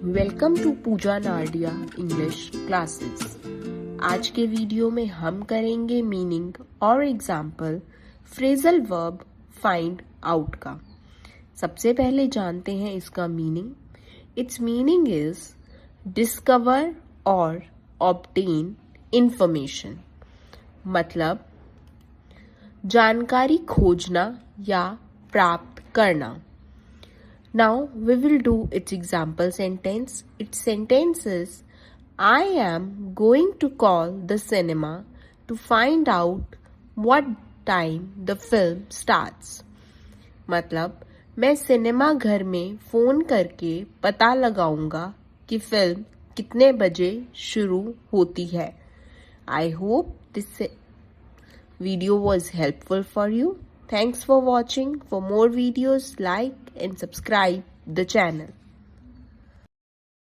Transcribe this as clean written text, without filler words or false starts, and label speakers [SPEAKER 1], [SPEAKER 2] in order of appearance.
[SPEAKER 1] Welcome to Pooja Nadia English classes. आज के video में हम करेंगे मीनिंग और example phrasal verb find out का। सबसे पहले जानते हैं इसका meaning. It's meaning is discover और ऑब्टेन इंफॉर्मेशन, मतलब जानकारी खोजना या प्राप्त करना। Now we will do its example sentence. Its sentence is, I am going to call the cinema to find out what time the film starts. मतलब मैं cinema घर में फ़ोन करके पता लगाऊंगा कि फिल्म कितने बजे शुरू होती है। I hope this video was helpful for you. Thanks for watching. For more videos, like and subscribe the channel.